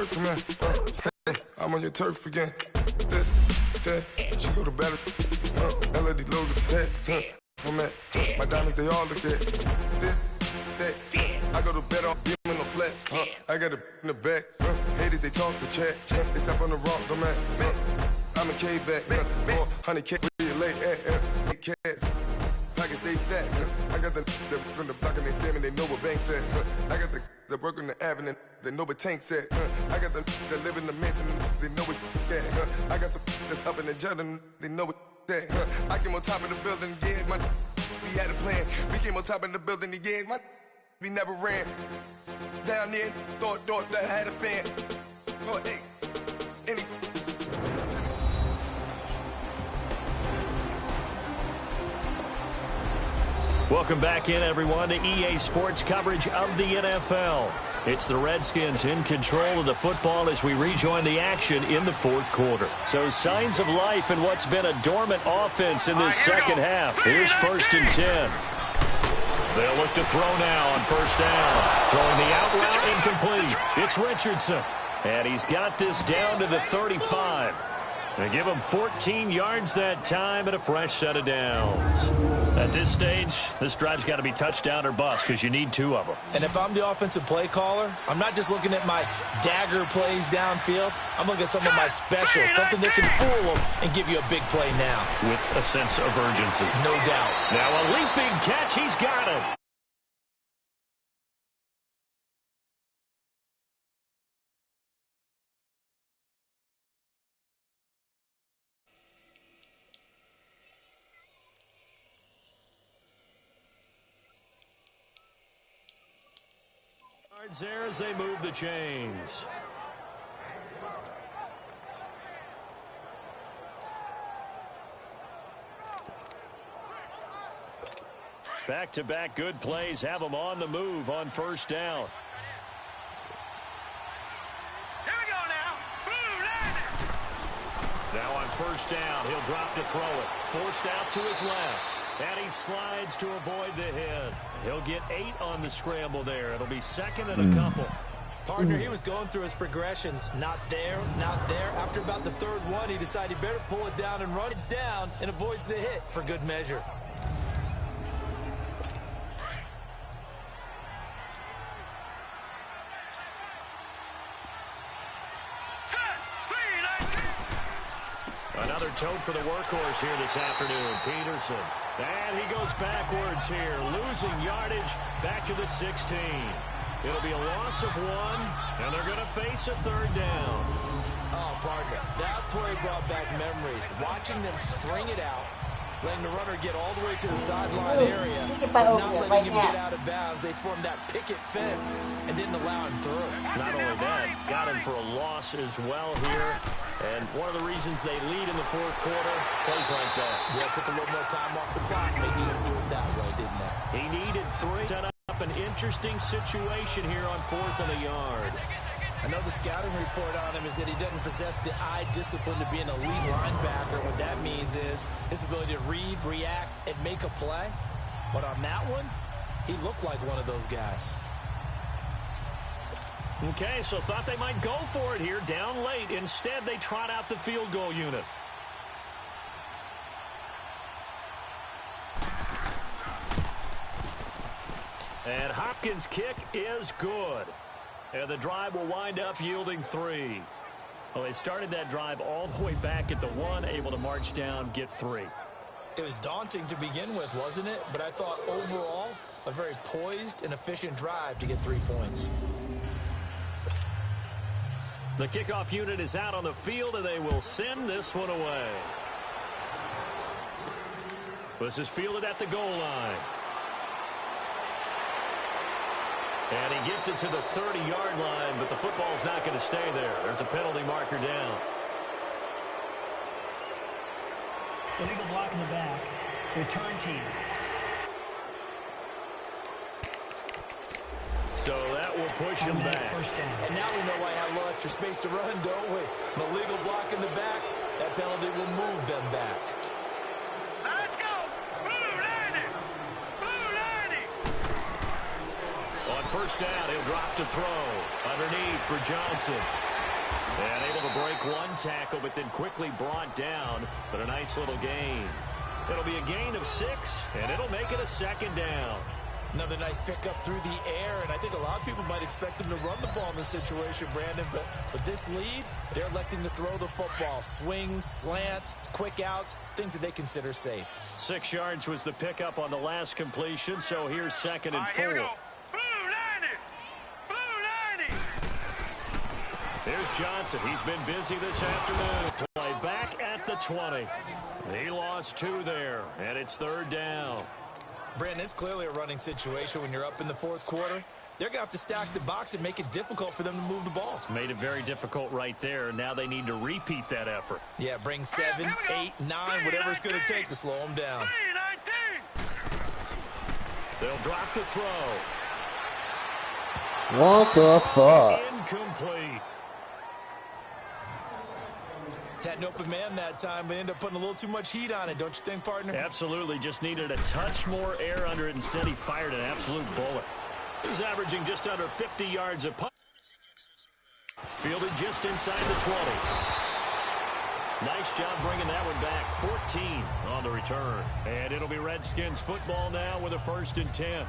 first command. I'm on your turf again. This, that, she go to battle. Melody low with the tag. From that, my diamonds, they all look at this, that. I go to bed off beam in the flats. I got a in the back. Haters, they talk the chat. They step on the rock, the man. I'm a K-back. 400K, late, cats. Pockets, they fat. I got the from the block and they scamming, they know what banks at. I got the work on the avenue, they know what tanks at. I got the that live in the mansion, they know what that. I got some that's up in the Jordan, they know what that. I came on top of the building, yeah, we had a plan. We came on top of the building, yeah, we never ran. Down there, thought that I had a fan. Oh, hey, any. Welcome back in, everyone, to EA Sports coverage of the NFL. It's the Redskins in control of the football as we rejoin the action in the fourth quarter. So signs of life in what's been a dormant offense in this second half. Here's 1st and 10. They'll look to throw now on 1st down. Throwing the out route incomplete. It's Richardson. And he's got this down to the 35. They give him 14 yards that time and a fresh set of downs. At this stage, this drive's got to be touchdown or bust because you need 2 of them. And if I'm the offensive play caller, I'm not just looking at my dagger plays downfield. I'm looking at some of my specials, something that can fool them and give you a big play now. With a sense of urgency. No doubt. Now a leaping catch. He's got it. There as they move the chains. Back-to-back good plays have them on the move on 1st down. Here we go now. Now on 1st down, he'll drop to throw it. Forced out to his left. And he slides to avoid the hit. He'll get 8 on the scramble there. It'll be 2nd and a couple. Partner, he was going through his progressions. Not there, not there. After about the 3rd one, he decided he better pull it down and run. It's down and avoids the hit for good measure. Another tote for the workhorse here this afternoon, Peterson. And he goes backwards here, losing yardage back to the 16. It'll be a loss of 1, and they're going to face a 3rd down. Oh, partner, that play brought back memories. Watching them string it out, letting the runner get all the way to the sideline area, but not letting him get out of bounds. They formed that picket fence and didn't allow him through. Not only that, got him for a loss as well here. And one of the reasons they lead in the 4th quarter, plays like that. Yeah, took a little more time off the clock, making him do it that way, didn't they? He needed 3. Set up an interesting situation here on 4th and a yard. I know the scouting report on him is that he doesn't possess the eye discipline to be an elite linebacker. What that means is his ability to read, react, and make a play. But on that one, he looked like one of those guys. Okay, so thought they might go for it here, down late. Instead, they trot out the field goal unit. And Hopkins' kick is good. And the drive will wind up yielding 3. Well, they started that drive all the way back at the 1, able to march down, get 3. It was daunting to begin with, wasn't it? But I thought overall, a very poised and efficient drive to get 3 points. The kickoff unit is out on the field, and they will send this one away. This is fielded at the goal line. And he gets it to the 30-yard line, but the football's not going to stay there. There's a penalty marker down. Illegal block in the back. Return team. So that will push him back. First down. And now we know why I have a little extra space to run, don't we? An illegal block in the back. That penalty will move them back. Let's go. Blue 90. Blue 90. On 1st down, he'll drop to throw. Underneath for Johnson. And able to break one tackle, but then quickly brought down. But a nice little gain. It'll be a gain of 6, and it'll make it a 2nd down. Another nice pickup through the air, and I think a lot of people might expect them to run the ball in this situation, Brandon, but this lead, they're electing to throw the football. Swings, slants, quick outs, things that they consider safe. 6 yards was the pickup on the last completion, so here's 2nd and 4. Here we go. Blue 90. Blue 90. Here's Johnson. He's been busy this afternoon. Play back at the 20. He lost 2 there, and it's 3rd down. Brandon, it's clearly a running situation when you're up in the 4th quarter. They're going to have to stack the box and make it difficult for them to move the ball. Made it very difficult right there. Now they need to repeat that effort. Yeah, bring 7, 8, 9, whatever it's going to take to slow them down. 319. They'll drop the throw. What the fuck? Incomplete. Had an open man that time, but ended up putting a little too much heat on it, don't you think, partner? Absolutely. Just needed a touch more air under it. Instead, he fired an absolute bullet. He's averaging just under 50 yards a punt. Fielded just inside the 20. Nice job bringing that one back. 14 on the return. And it'll be Redskins football now with a 1st and 10.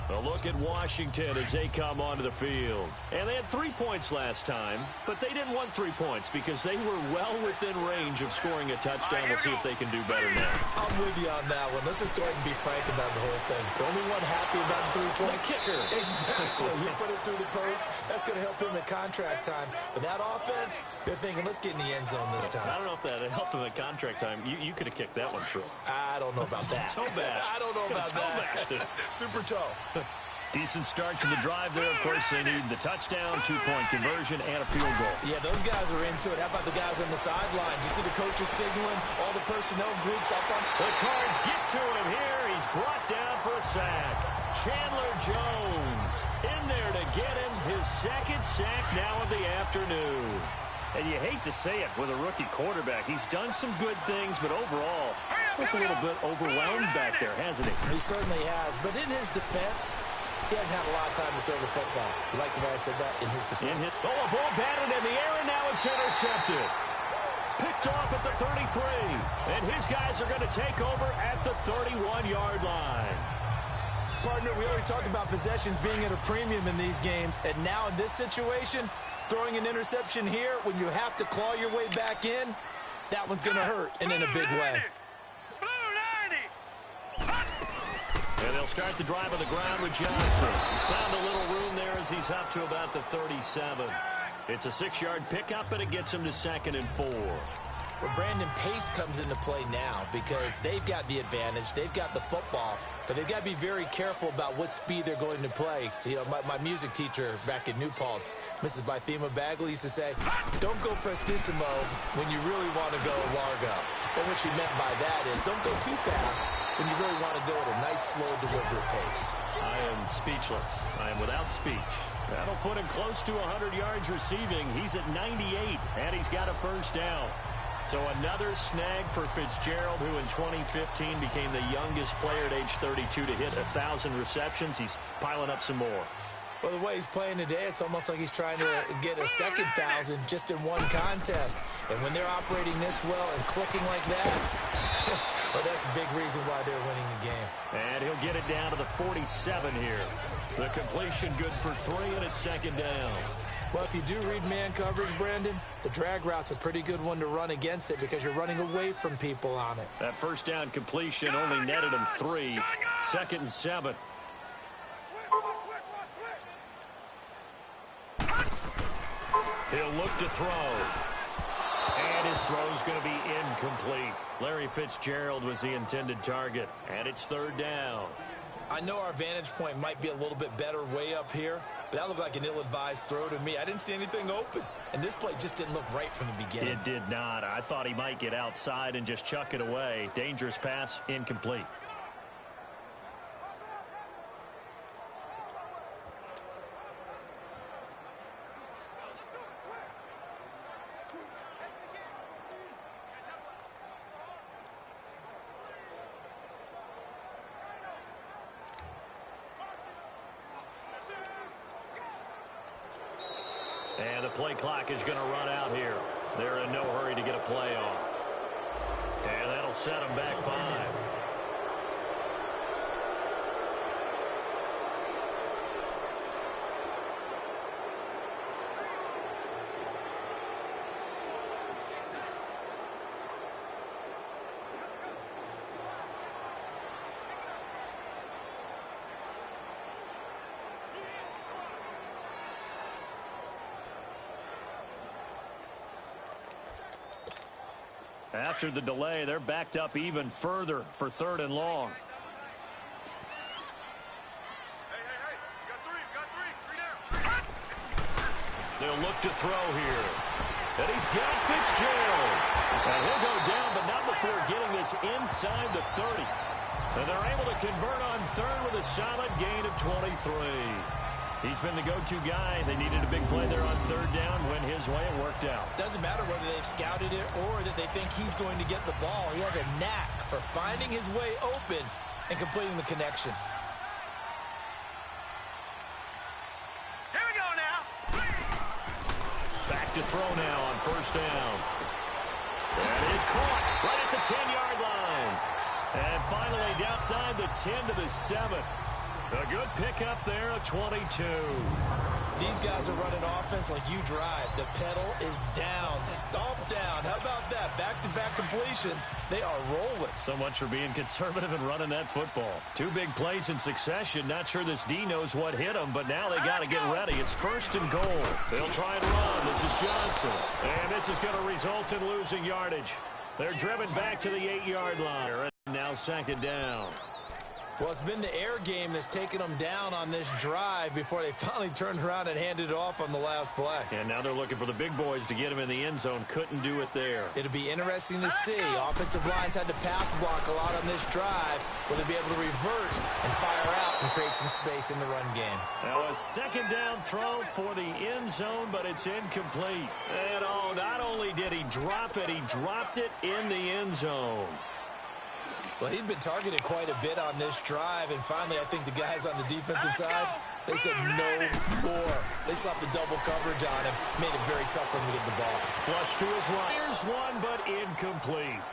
A look at Washington as they come onto the field. And they had 3 points last time, but they didn't want 3 points because they were well within range of scoring a touchdown. We'll see if they can do better now. I'm with you on that one. Let's just go ahead and be frank about the whole thing. The only one happy about the 3-point kicker. Exactly. You put it through the post. That's going to help him at contract time. But that offense, they're thinking, let's get in the end zone this time. I don't know if that helped him at contract time. You could have kicked that one true. I don't know about that. Toe bash. I don't know about that. Super toe. Decent start to the drive there. Of course, they need the touchdown, 2-point conversion, and a field goal. Yeah, those guys are into it. How about the guys on the sideline? You see the coaches signaling, all the personnel groups up on. The Cards get to him here. He's brought down for a sack. Chandler Jones in there to get him his 2nd sack now of the afternoon. And you hate to say it with a rookie quarterback. He's done some good things, but overall, looked a little bit overwhelmed back there, hasn't he? He certainly has. But in his defense, he hasn't had a lot of time to throw the football. You like the way I said that? In his defense. A ball batted in the air, and now it's intercepted. Picked off at the 33. And his guys are going to take over at the 31-yard line. Partner, we always talk about possessions being at a premium in these games. And now in this situation, throwing an interception here when you have to claw your way back in, that one's going to hurt, and in a big way. And they'll start the drive on the ground with Johnson. Found a little room there as he's up to about the 37. It's a 6-yard pickup, and it gets him to 2nd and 4. Well, Brandon, pace comes into play now because they've got the advantage. They've got the football, but they've got to be very careful about what speed they're going to play. You know, my music teacher back in New Paltz, Mrs. Bythema Bagley, used to say, don't go prestissimo when you really want to go largo. And what she meant by that is don't go too fast when you really want to go at a nice, slow, deliberate pace. I am speechless. I am without speech. That'll put him close to 100 yards receiving. He's at 98, and he's got a 1st down. So another snag for Fitzgerald, who in 2015 became the youngest player at age 32 to hit 1,000 receptions. He's piling up some more. Well, the way he's playing today, it's almost like he's trying to get a 2,000 just in one contest. And when they're operating this well and clicking like that, well, that's a big reason why they're winning the game. And he'll get it down to the 47 here. The completion good for 3, and it's 2nd down. Well, if you do read man coverage, Brandon, the drag route's a pretty good one to run against it because you're running away from people on it. That 1st down completion only netted him 3. 2nd and 7. He'll look to throw. And his throw's going to be incomplete. Larry Fitzgerald was the intended target. And it's 3rd down. I know our vantage point might be a little bit better way up here, but that looked like an ill-advised throw to me. I didn't see anything open, and this play just didn't look right from the beginning. It did not. I thought he might get outside and just chuck it away. Dangerous pass, incomplete. play clock is going to run out here. They're in no hurry to get a play off. And that'll set them back 5. After the delay, they're backed up even further for 3rd and long. They'll look to throw here. And he's got Fitzgerald. And he'll go down, but not before getting this inside the 30. And they're able to convert on 3rd with a solid gain of 23. He's been the go-to guy. They needed a big play there on 3rd down. Went his way. It worked out. Doesn't matter whether they've scouted it or that they think he's going to get the ball. He has a knack for finding his way open and completing the connection. Here we go now. Back to throw now on 1st down. That is caught right at the 10-yard line. And finally outside the 10 to the 7. A good pickup there, a 22. These guys are running offense like you drive. The pedal is down, stomped down. How about that? Back-to-back completions. They are rolling. So much for being conservative and running that football. 2 big plays in succession. Not sure this D knows what hit them, but now they got to get ready. It's 1st and goal. They'll try and run. This is Johnson. And this is going to result in losing yardage. They're driven back to the 8-yard line. And now 2nd down. Well, it's been the air game that's taken them down on this drive before they finally turned around and handed it off on the last play. And now they're looking for the big boys to get him in the end zone. Couldn't do it there. It'll be interesting to see. Offensive lines had to pass block a lot on this drive. Will they be able to revert and fire out and create some space in the run game? Now a 2nd down throw for the end zone, but it's incomplete. And oh, not only did he drop it, he dropped it in the end zone. Well, he'd been targeted quite a bit on this drive, and finally I think the guys on the defensive side, they said no more. They slapped the double coverage on him, made it very tough for him to get the ball. Flush to his right. Here's one, but incomplete.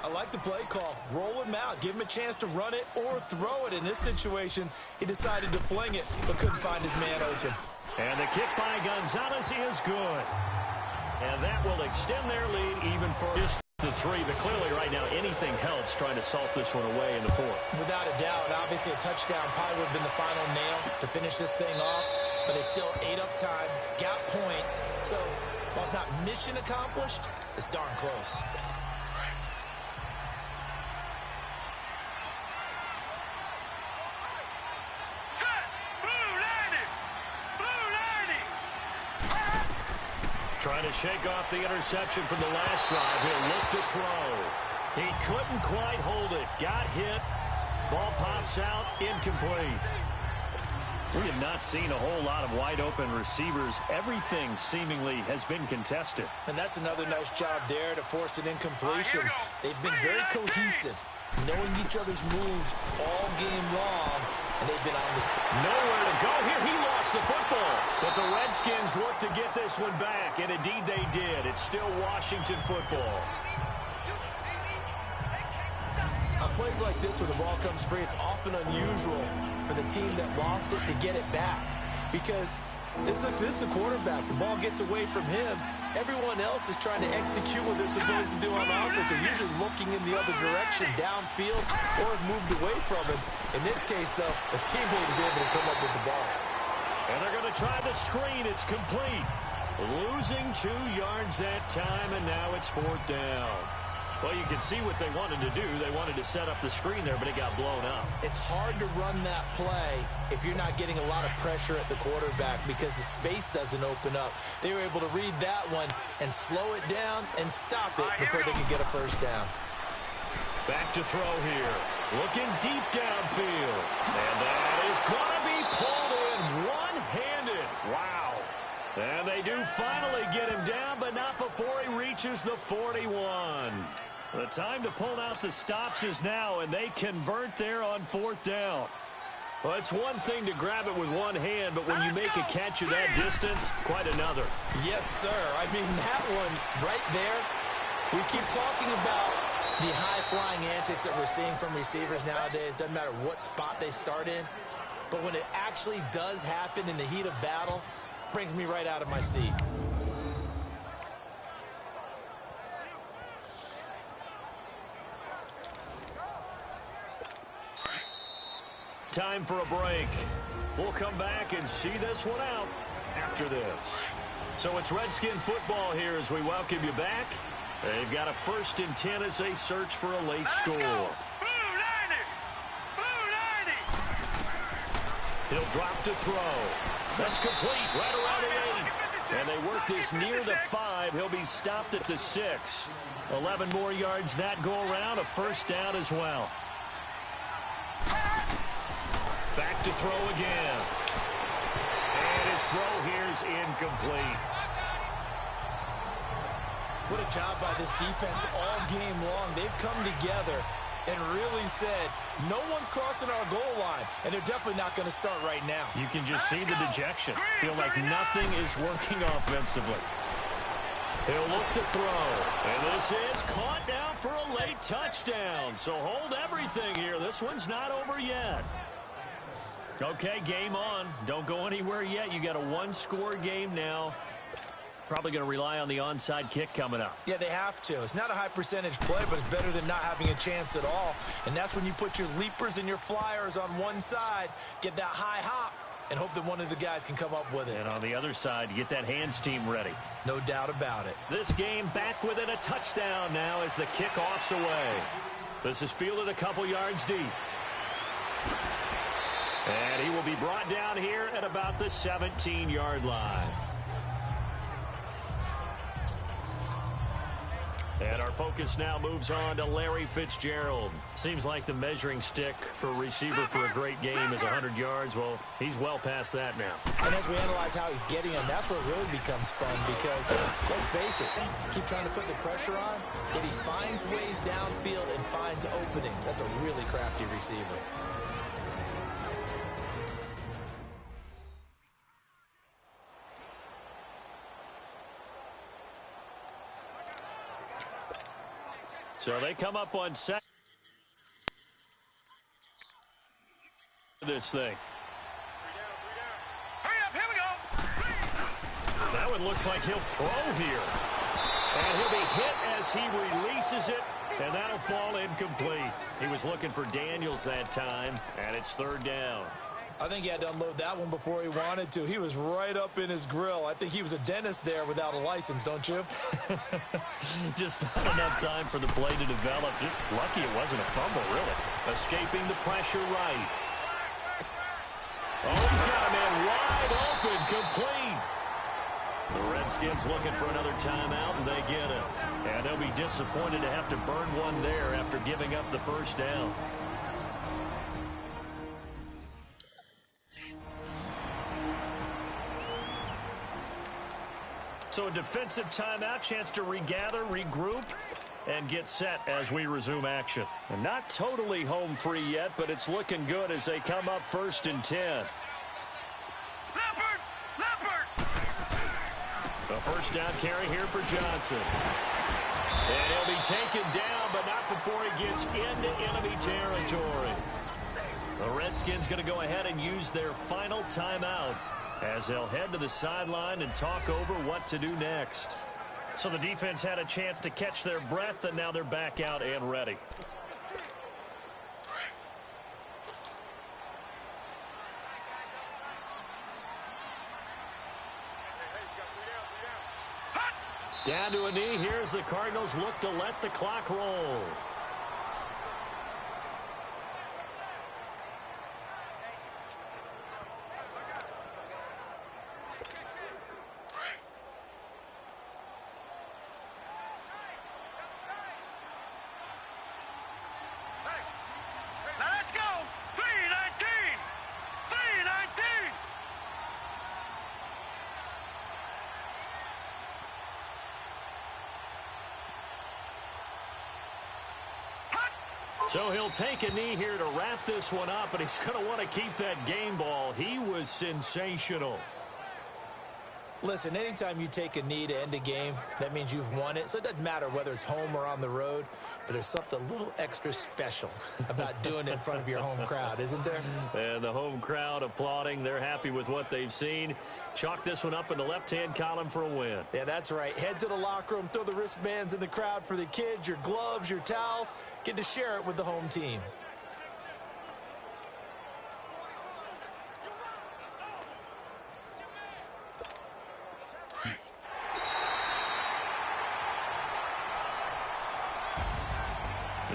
I like the play call. Roll him out. Give him a chance to run it or throw it. In this situation, he decided to fling it, but couldn't find his man open. And the kick by Gonzalez is good. And that will extend their lead even further. The 3, but clearly right now anything helps trying to salt this one away in the 4th. Without a doubt, obviously a touchdown probably would have been the final nail to finish this thing off, but it's still ate up time, got points, so while it's not mission accomplished, it's darn close. Trying to shake off the interception from the last drive. He'll look to throw. He couldn't quite hold it. Got hit. Ball pops out. Incomplete. We have not seen a whole lot of wide-open receivers. Everything seemingly has been contested. And that's another nice job there to force an incompletion. They've been very cohesive, knowing each other's moves all game long, and they've been on this. Nowhere to go here. He lost the football. But the Redskins look to get this one back, and indeed they did. It's still Washington football. On plays like this where the ball comes free, it's often unusual for the team that lost it to get it back. Because this is the quarterback. The ball gets away from him. Everyone else is trying to execute what they're supposed to do on offense. They're usually looking in the other direction, downfield, or have moved away from him. In this case, though, a teammate is able to come up with the ball. And they're going to try the screen. It's complete. Losing 2 yards that time, and now it's 4th down. Well, you can see what they wanted to do. They wanted to set up the screen there, but it got blown up. It's hard to run that play if you're not getting a lot of pressure at the quarterback because the space doesn't open up. They were able to read that one and slow it down and stop it before they could get a 1st down. Back to throw here. Looking deep downfield. And that is going to be pulled in one-handed. Wow. And they do finally get him down, but not before he reaches the 41. The time to pull out the stops is now, and they convert there on 4th down. Well, it's one thing to grab it with one hand, but when you make a catch of that distance, quite another. Yes, sir. I mean, that one right there, we keep talking about the high-flying antics that we're seeing from receivers nowadays. Doesn't matter what spot they start in. But when it actually does happen in the heat of battle, it brings me right out of my seat. Time for a break. We'll come back and see this one out after this. So it's Redskin football here as we welcome you back. They've got a 1st and 10 as they search for a late score. Blue 90! Blue 90! He'll drop to throw. That's complete right around the 8. And they work this near the 5. He'll be stopped at the 6. 11 more yards that go around. A 1st down as well. Back to throw again. And his throw here's incomplete. What a job by this defense all game long. They've come together and really said, no one's crossing our goal line, and they're definitely not going to start right now. You can just see the dejection. Feel like nothing is working offensively. He'll look to throw. And this is caught now for a late touchdown. So hold everything here. This one's not over yet. Okay, game on. Don't go anywhere yet. You got a 1-score game now. Probably going to rely on the onside kick coming up. Yeah, they have to. It's not a high percentage play, but it's better than not having a chance at all. And that's when you put your leapers and your flyers on one side, get that high hop, and hope that one of the guys can come up with it. And on the other side, you get that hands team ready. No doubt about it. This game back within a touchdown now as the kickoff's away. This is fielded a couple yards deep. And he will be brought down here at about the 17-yard line. And our focus now moves on to Larry Fitzgerald. Seems like the measuring stick for a receiver for a great game is 100 yards. Well, he's well past that now. And as we analyze how he's getting them, that's where it really becomes fun because, let's face it, keep trying to put the pressure on, yet he finds ways downfield and finds openings. That's a really crafty receiver. So they come up on second. This thing. Hurry up, here we go! That one looks like he'll throw here. And he'll be hit as he releases it, and that'll fall incomplete. He was looking for Daniels that time, and it's 3rd down. I think he had to unload that one before he wanted to. He was right up in his grill. I think he was a dentist there without a license, don't you? Just not enough time for the play to develop. Just lucky it wasn't a fumble, really. Escaping the pressure right. Oh, he's got a man wide open, complete. The Redskins looking for another timeout, and they get it. And they'll be disappointed to have to burn one there after giving up the 1st down. So a defensive timeout, chance to regather, regroup, and get set as we resume action. And not totally home free yet, but it's looking good as they come up 1st and 10. Leopard! Leopard! A 1st down carry here for Johnson. And he'll be taken down, but not before he gets into enemy territory. The Redskins going to go ahead and use their final timeout as they'll head to the sideline and talk over what to do next. So the defense had a chance to catch their breath, and now they're back out and ready. Down to a knee. Here's the Cardinals look to let the clock roll. So he'll take a knee here to wrap this one up, and he's going to want to keep that game ball. He was sensational. Listen, anytime you take a knee to end a game, that means you've won it. So it doesn't matter whether it's home or on the road, but there's something a little extra special about doing it in front of your home crowd, isn't there? And the home crowd applauding. They're happy with what they've seen. Chalk this one up in the left-hand column for a win. Yeah, that's right. Head to the locker room, throw the wristbands in the crowd for the kids, your gloves, your towels. Get to share it with the home team.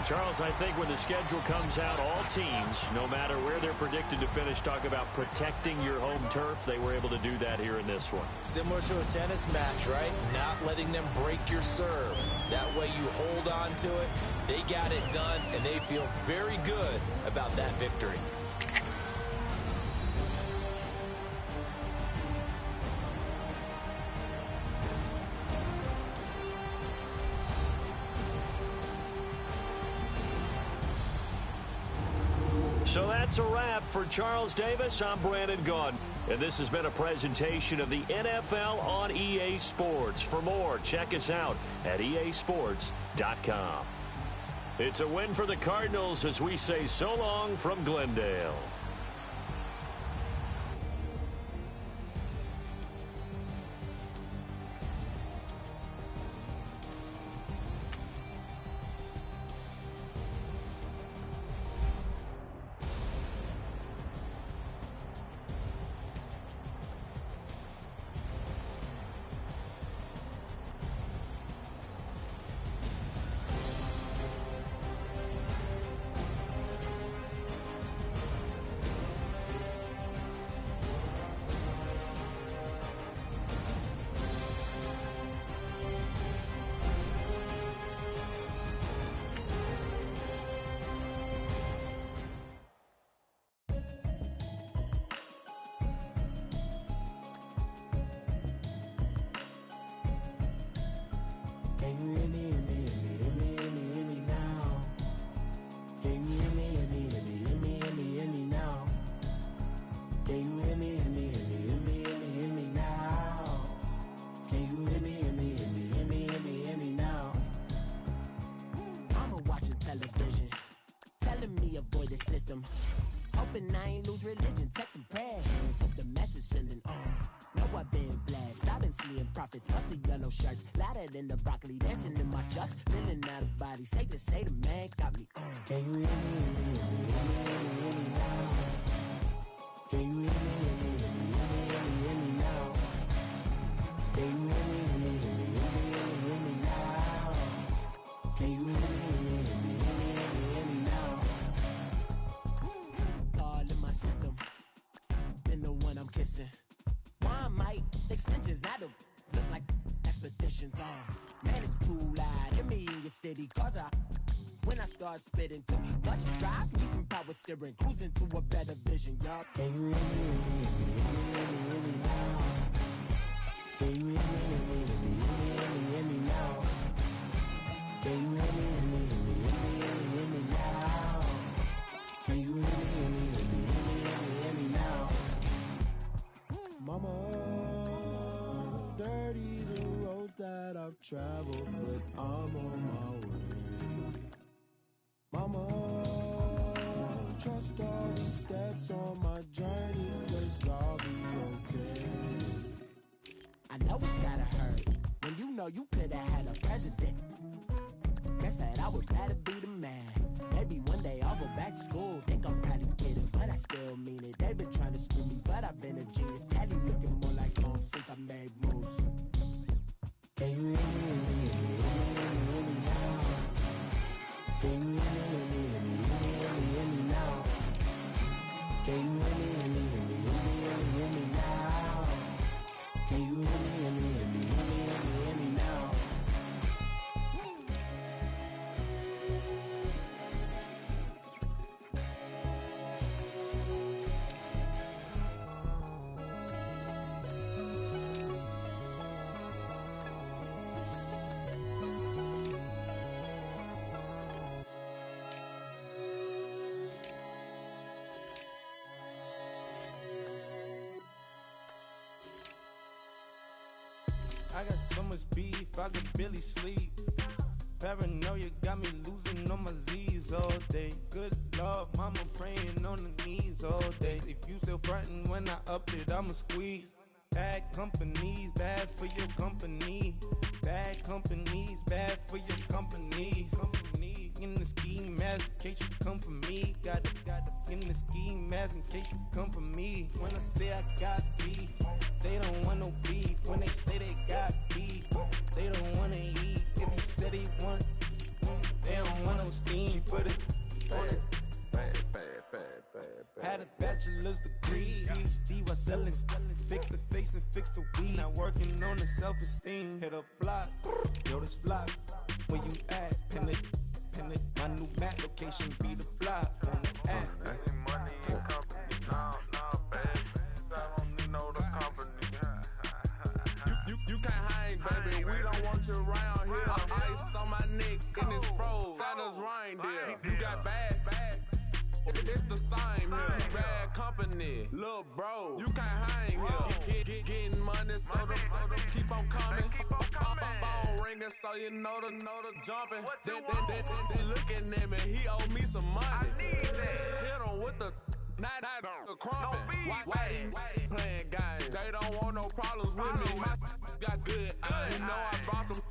Charles, I think when the schedule comes out, all teams, no matter where they're predicted to finish, talk about protecting your home turf. They were able to do that here in this one. Similar to a tennis match, right? Not letting them break your serve. That way you hold on to it. They got it done, and they feel very good about that victory. So that's a wrap for Charles Davis. I'm Brandon Gaudin, and this has been a presentation of the NFL on EA Sports. For more, check us out at easports.com. It's a win for the Cardinals as we say so long from Glendale. In the broccoli, dancing in my chucks, feeling out of body. Say to say the man got me. Can you hear me? Hear me now? Can you hear me? Hear me now? Can you hear me? Hear me now? Can you hear me? Now? All in my system, been the one I'm kissing. Why might extensions out of look like expeditions on? Man, it's too loud. Hear me in your city, cause when I start spitting too much drive, need some power steering, cruising to a better vision, y'all. Can you hear me? Hear me now? Can you hear me now? Can you hear me now? Can you hear me now? Mama, dirty the roads that I've traveled, but I'm on my way. Mama, trust all the steps on my journey, 'cause I'll be okay. I know it's gotta hurt when you know you could've had a president. Guess that I would rather be the man. Maybe one day I'll go back to school. Think I'm probably kidding, but I still mean it. They've been trying to screw me, but I've been a genius. Daddy looking more like home since I made moves. Can you hear me now? Can you hear me now? Can you hear me now? Can you hear me now? I got so much beef, I could barely sleep. Paranoia got me losing on my Z's all day. Good Lord, mama praying on the knees all day. If you still frontin' when I up it, I'ma squeeze. Bad companies, bad for your company. Bad companies, bad for your company. Company in the ski mask in case you come for me. Got it in the ski mask in case you come for me. When I say I got beef, they don't want no beef. When they say they got beef, they don't wanna eat. If he said he want, they don't want no steam. She put it on it. Had a bachelor's degree, PhD while selling. Fix the face and fix the weed. Now working on the self-esteem. Hit a block, yo this flop. Where you at? Pin it. My new map location be the flop on the app. Money and company, nah, baby. I don't know the company. You can't hang, baby. We don't want you around here. Ice on my neck in this froze. Santa's reindeer. You got bad. It's the same here. Bad company, little bro. You can't hang here. Getting money, so the keep on coming. Phone ringing, so you know the jumping. They looking at me. He owe me some money. Hit him with the the crumping. Why they playing games? They don't want no problems with me. My got good aim. You know I brought them.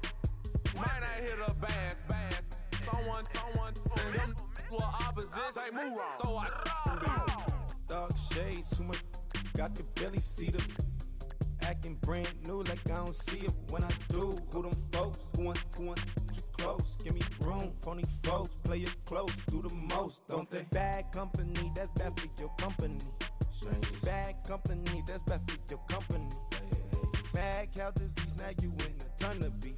Might not hit a bad. Someone send them for opposition. Say move on. So I dark shades, too much. Got the belly see them. Acting brand new like I don't see it. When I do, who them folks? Who want too close? Give me room, phony folks. Play it close, do the most, don't they? Bad company, that's bad for your company. Bad company, that's bad for your company. Bad cow disease, now you in a ton of beef.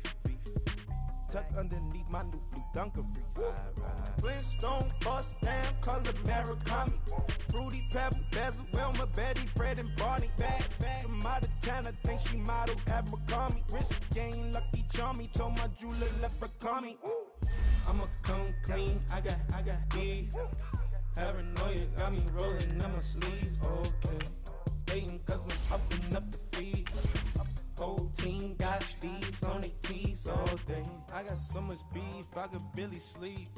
Tuck underneath my new blue Dunkaroos. Flintstone, bust down, color Murakami. Fruity Pebble, Basil, Wilma, Betty, Fred, and Barney. Bad from out of town, I think she model Abercrombie. Wrist game, lucky charmy, told my jeweler leprechaun. I'ma come clean, I got beef. Paranoia got me rolling on my sleeves, okay. Hating cause I'm upping up the feed. Whole team got these on their tees all day. I got so much beef, I could barely sleep.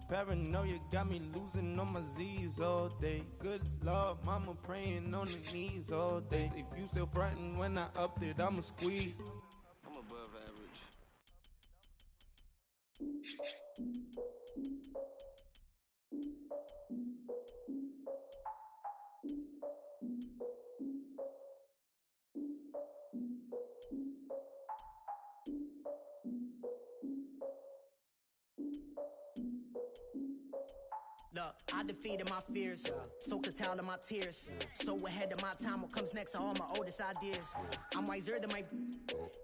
Paranoia got me losing on my Z's all day. Good Lord, mama praying on the knees all day. If you still frontin' when I up it, I'ma squeeze. I'm above average. Look, I defeated my fears, soaked a towel in my tears. So ahead of my time, what comes next are all my oldest ideas. I'm wiser than my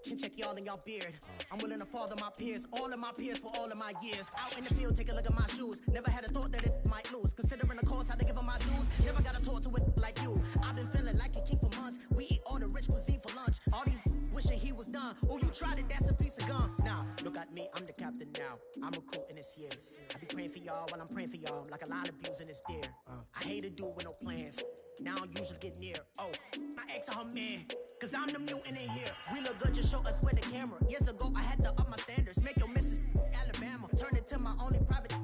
chin check y'all in y'all beard. I'm willing to father my peers, all of my peers for all of my years. Out in the field, take a look at my shoes. Never had a thought that it might lose. Considering the cost, had to give them my dues. Never got to talk to it like you. I've been feeling like a king for months. We eat all the rich cuisine for lunch. All these wishing he was done. Oh, you tried it, that's a piece of gum. Now, look at me, I'm the captain now. I'm recruiting this year. I be praying for y'all while I'm praying for y'all. Like a line of abusing this deer. I hate to do it with no plans. Now I usually get near. Oh, my ex and her man. Cause I'm the mutant in here. We look good, just show us where the camera. Years ago, I had to up my standards. Make your missus Alabama. Turn it to my only private.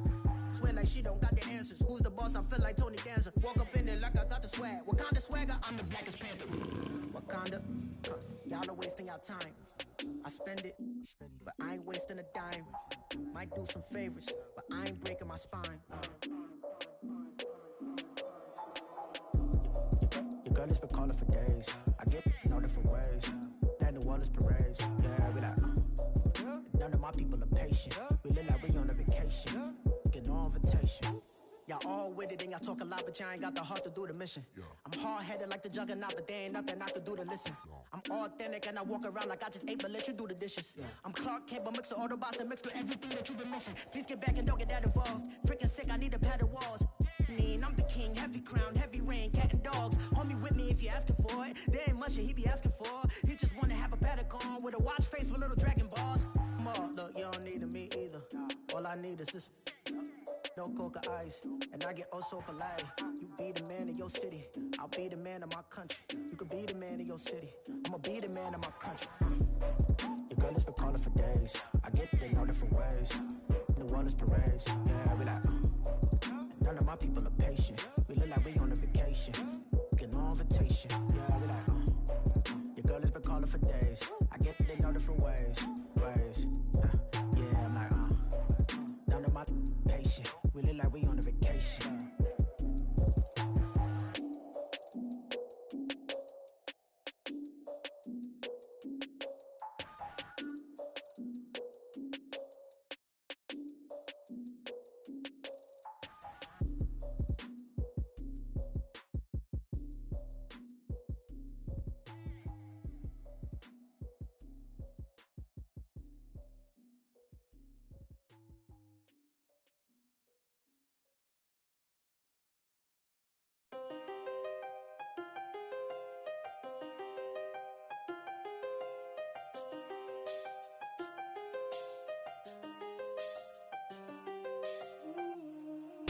Swear like she don't got the answers. Who's the boss? I feel like Tony Danza. Walk up in there like I got the swag. Wakanda swagger, I'm the blackest panther. Wakanda, y'all are wasting your time. I spend it, but I ain't wasting a dime. Might do some favors, but I ain't breaking my spine. Your girl has been calling for days. I get in all different ways. That New Orleans parades. Yeah, we like, none of my people are patient. We look like we on a vacation. Get no invitation. Y'all all with it and y'all talk a lot, but y'all ain't got the heart to do the mission. I'm hard-headed like the juggernaut, but there ain't nothing I can do to listen. I'm authentic and I walk around like I just ate, but let you do the dishes. I'm Clark Kent, but mix the Autobots and mix with everything that you've been missing. Please get back and don't get that involved. Freaking sick, I need a pad of walls. I'm the king, heavy crown, heavy rain, cat and dogs. Homie with me if you're asking for it. There ain't much that he be asking for. He just wanna have a paddock on with a watch face with little dragon balls. Look, you don't need me either. All I need is this. No coca ice, and I get oh so polite. You be the man of your city, I'll be the man of my country. You could be the man of your city, I'ma be the man of my country. Your girl has been calling for days. I get it in all different ways. New Orleans parades, yeah, we like. None of my people are patient. We look like we on a vacation. Get no invitation, yeah, we like. Your girl has been calling for days. I get it in all different ways. Yeah, I'm like, none of my patient. We look like we on a vacation.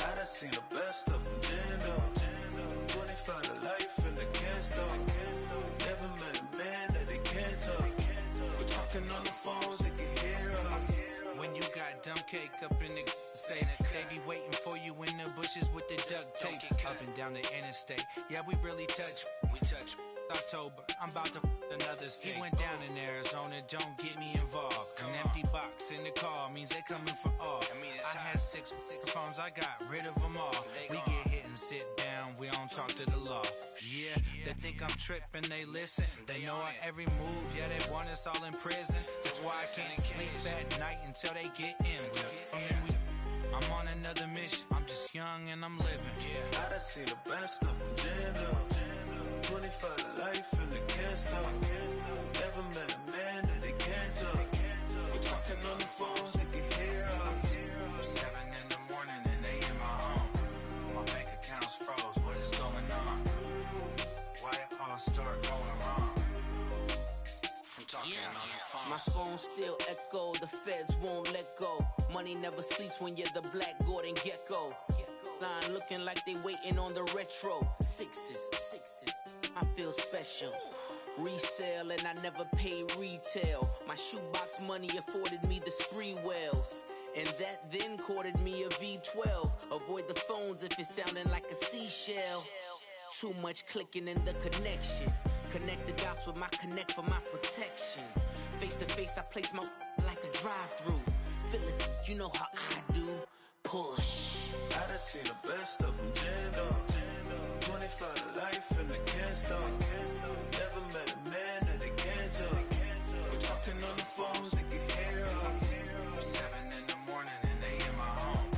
I done seen the best of them, Jando. 25 to life in the can't Never met a man that they can't talk. We're talking on the phones, they can hear us. When you got dumb cake up in the say, they be waiting for you in the bushes with the duct tape. Up and down the interstate, yeah, we really touch. October, I'm about to another state. He went down in Arizona, don't get me involved. An empty box in the car means they coming for all. I had six phones, I got rid of them all. We get hit and sit down, we don't talk to the law. Yeah, they think I'm tripping, they listen. They know our every move, yeah, they want us all in prison. That's why I can't sleep at night until they get in. I'm on another mission, I'm just young and I'm living. I done seen the best of them, Jando. 25 to life in the can't stop. Never met a man that they can't talk. We're talking on the phones, they can hear us. 7 in the morning and they in my home. My bank account's froze, what is going on? Why it all start going wrong? From talking on the phone. My phone still echo, the feds won't let go. Money never sleeps when you're the Black Gordon Gecko. Line looking like they waiting on the retro. Sixes, I feel special. Resale and I never pay retail. My shoebox money afforded me the spree wells. And that then courted me a V12. Avoid the phones if it's sounding like a seashell. Too much clicking in the connection. Connect the dots with my connect for my protection. Face to face I place my like a drive-through. Feel it, you know how I do. Push. I done seen the best of them, Jando. 25 to life in the can't stop. Never met a man that they can't talk. We're talking on the phones, they can hear us. 7 in the morning and they in my home.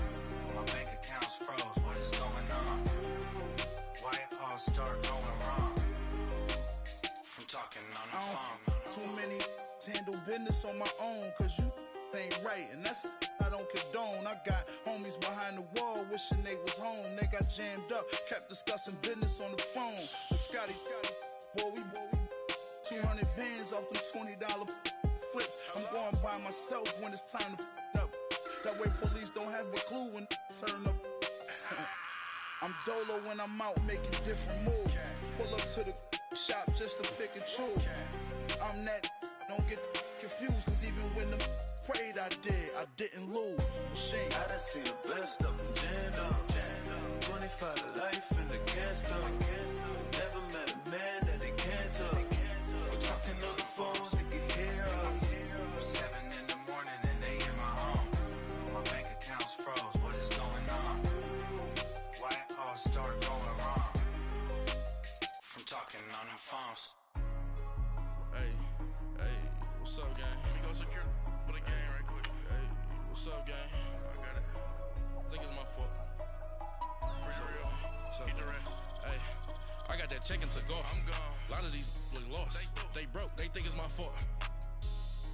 My bank account's froze, what is going on? Why it all start going wrong? From talking on the phone. Too many handle business on my own, cause you ain't right, and that's I don't condone. I got homies behind the wall wishing they was home. They got jammed up, kept discussing business on the phone. But Scotty, boy, we 200 bands off them $20 flips. I'm going by myself when it's time to up. That way police don't have a clue when turn up. I'm dolo when I'm out making different moves. Pull up to the shop just to pick and choose. I'm that, don't get confused, cause even when the prayed I didn't lose. Machine. I done seen the best of them, Jando. 25 to life in the can't stop. Never met a man that they can't talk. We're talking on the phones, they can hear us. 7 in the morning and they in my home. My bank account's froze, what is going on? Why it all start going wrong? From talking on the phones. Hey, what's up, gang? Let me go secure for the game right quick. Hey, what's up, gang? I got it. I think it's my fault. For real. Keep the rest. Hey, I got that checking to go. I'm gone. A lot of these look lost. They broke. They think it's my fault.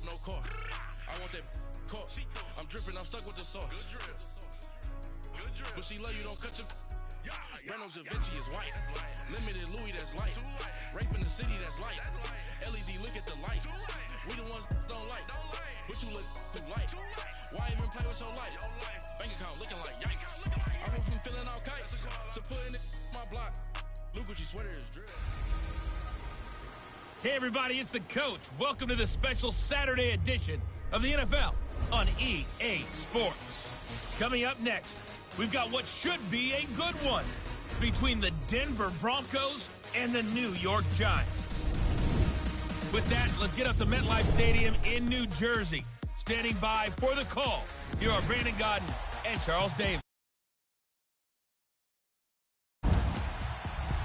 No car. I want that caught. I'm dripping. I'm stuck with the sauce. Good drip. Good drip. But she love you. Don't cut your. Breno Da Vinci is white. Limited Louis, that's light. Rape in the city, that's light. LED, look at the lights. We the ones don't like. But you look too light. Why even play with your life? Bank account looking like yikes. I went from filling out kites to putting it in my block. Blue Gucci sweater is drip. Hey, everybody, it's the coach. Welcome to the special Saturday edition of the NFL on EA Sports. Coming up next, we've got what should be a good one between the Denver Broncos and the New York Giants. With that, let's get up to MetLife Stadium in New Jersey. Standing by for the call, here are Brandon Godden and Charles Davis.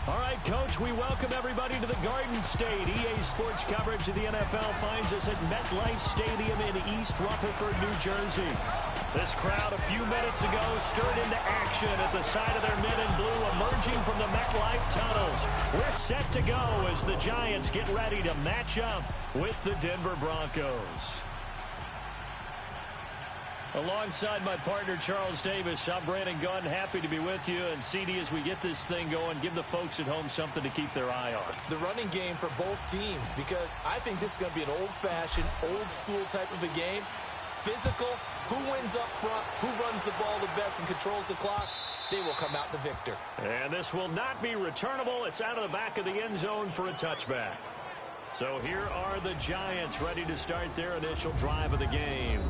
All right, Coach, we welcome everybody to the Garden State. EA Sports coverage of the NFL finds us at MetLife Stadium in East Rutherford, New Jersey. This crowd a few minutes ago stirred into action at the side of their men in blue, emerging from the MetLife tunnels. We're set to go as the Giants get ready to match up with the Denver Broncos. Alongside my partner, Charles Davis, I'm Brandon Gunn. Happy to be with you. And, CD, as we get this thing going, give the folks at home something to keep their eye on. The running game for both teams, because I think this is going to be an old-fashioned, old-school type of a game. Physical, who wins up front, who runs the ball the best and controls the clock, they will come out the victor. And this will not be returnable. It's out of the back of the end zone for a touchback. So here are the Giants ready to start their initial drive of the game.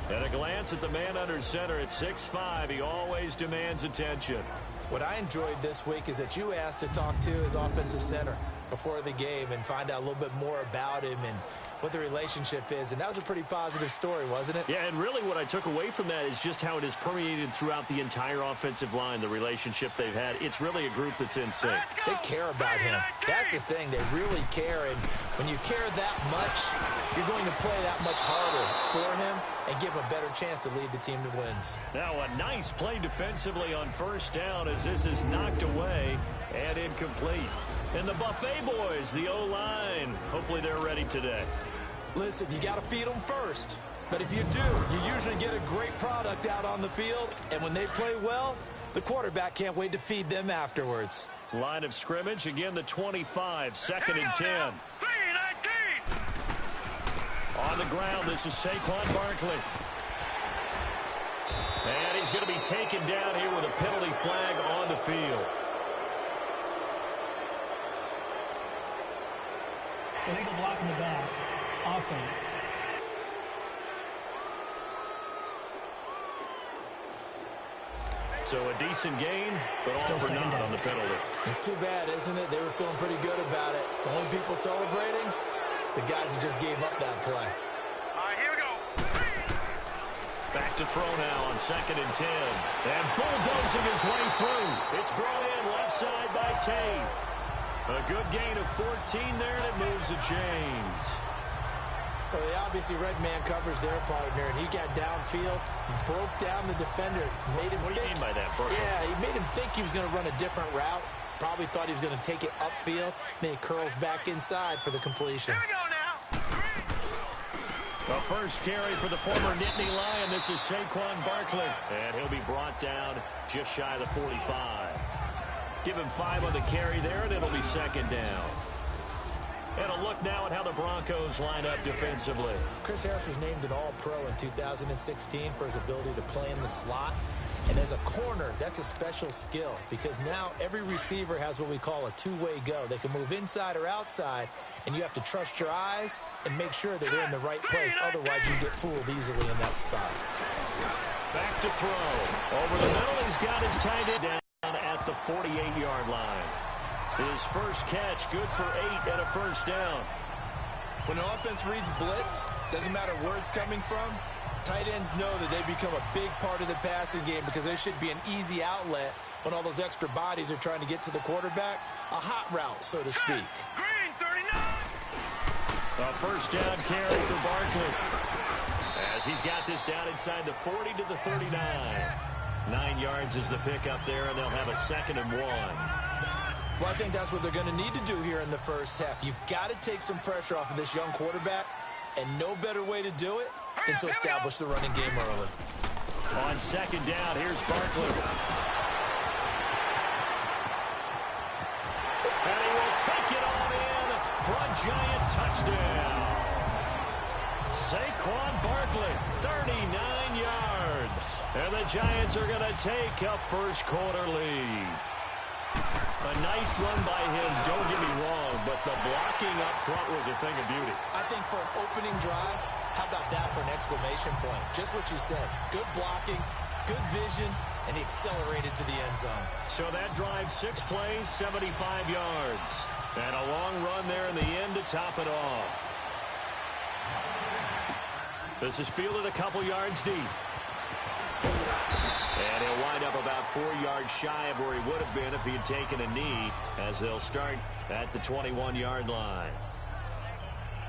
At a glance at the man under center at 6'5", he always demands attention. What I enjoyed this week is that you asked to talk to his offensive center before the game and find out a little bit more about him and what the relationship is. And that was a pretty positive story, wasn't it? Yeah, and really what I took away from that is just how it has permeated throughout the entire offensive line, the relationship they've had. It's really a group that's in sync. They care about him. That's the thing. They really care. And when you care that much, you're going to play that much harder for him and give him a better chance to lead the team to wins. Now a nice play defensively on first down as this is knocked away and incomplete. And the Buffet boys, the O-line, hopefully they're ready today. Listen, you got to feed them first. But if you do, you usually get a great product out on the field. And when they play well, the quarterback can't wait to feed them afterwards. Line of scrimmage, again the 25, second and 10. On the ground, this is Saquon Barkley. And he's going to be taken down here with a penalty flag on the field. Illegal block in the back. Offense. So a decent gain, but all for naught on the penalty. It's too bad, isn't it? They were feeling pretty good about it. The only people celebrating, the guys who just gave up that play. All right, here we go. Back to throw now on second and 10. And bulldozing his way through. It's brought in left side by Tate. A good gain of 14 there, and it moves to James. Well, they obviously red man covers their partner, and he got downfield. He broke down the defender. Made him what do you mean by that, Brooke? Yeah, he made him think he was going to run a different route. Probably thought he was going to take it upfield. Then he curls back inside for the completion. Here we go now. The first carry for the former Nittany Lion. This is Saquon Barkley. And he'll be brought down just shy of the 45. Give him 5 on the carry there, and it'll be second down. And a look now at how the Broncos line up defensively. Chris Harris was named an All-Pro in 2016 for his ability to play in the slot. And as a corner, that's a special skill because now every receiver has what we call a two-way go. They can move inside or outside, and you have to trust your eyes and make sure that they're in the right place. Otherwise, you get fooled easily in that spot. Back to throw. Over the middle, he's got his tight end down at the 48-yard line. His first catch, good for 8 and a first down. When the offense reads blitz, doesn't matter where it's coming from, tight ends know that they become a big part of the passing game because there should be an easy outlet when all those extra bodies are trying to get to the quarterback. A hot route, so to speak. Green, 39. A first down carry for Barkley. As he's got this down inside the 40 to the 39. 9 yards is the pickup there, and they'll have a 2nd and 1. Well, I think that's what they're going to need to do here in the first half. You've got to take some pressure off of this young quarterback, and no better way to do it than to establish the running game early. On second down, here's Barkley. And he will take it on in for a giant touchdown. Saquon Barkley, 39 yards. And the Giants are going to take a first quarter lead. A nice run by him, don't get me wrong, but the blocking up front was a thing of beauty. I think for an opening drive, how about that for an exclamation point? Just what you said. Good blocking, good vision, and he accelerated to the end zone. So that drive, 6 plays, 75 yards. And a long run there in the end to top it off. This is fielded a couple yards deep. And he'll wind up about 4 yards shy of where he would have been if he had taken a knee, as they'll start at the 21-yard line.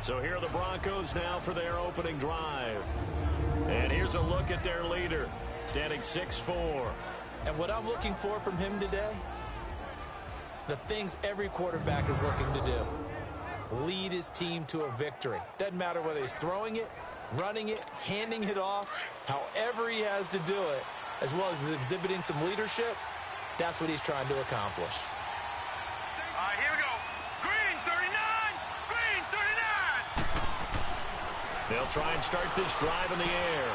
So here are the Broncos now for their opening drive. And here's a look at their leader, standing 6'4". And what I'm looking for from him today, the things every quarterback is looking to do. Lead his team to a victory. Doesn't matter whether he's throwing it, running it, handing it off, however he has to do it, as well as exhibiting some leadership, that's what he's trying to accomplish. All right, here we go. Green 39, green 39. They'll try and start this drive in the air.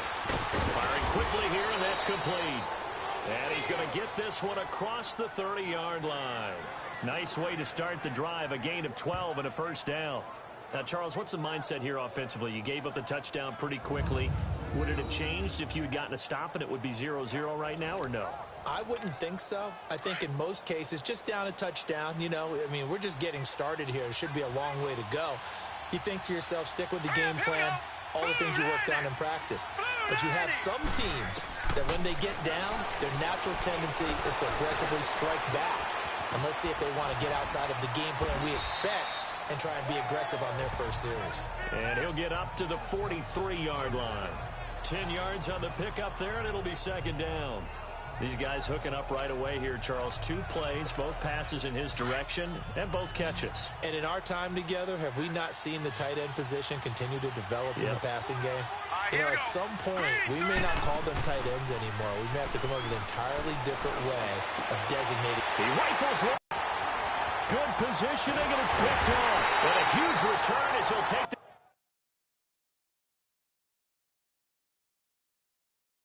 Firing quickly here, and that's complete. And he's going to get this one across the 30-yard line. Nice way to start the drive, a gain of 12 and a first down. Now, Charles, what's the mindset here offensively? You gave up the touchdown pretty quickly. Would it have changed if you had gotten a stop and it would be 0-0 right now, or no? I wouldn't think so. I think in most cases, just down a touchdown, you know, I mean, we're just getting started here. It should be a long way to go. You think to yourself, stick with the game plan, all the things you worked on in practice. But you have some teams that when they get down, their natural tendency is to aggressively strike back. And let's see if they want to get outside of the game plan we expect and try and be aggressive on their first series. And he'll get up to the 43-yard line. 10 yards on the pickup there, and it'll be second down. These guys hooking up right away here, Charles. 2 plays, both passes in his direction, and both catches. And in our time together, have we not seen the tight end position continue to develop in the passing game? You know, at some point, we may not call them tight ends anymore. We may have to come up with an entirely different way of designating. He rifles one. Good positioning, and it's picked off. And a huge return as he'll take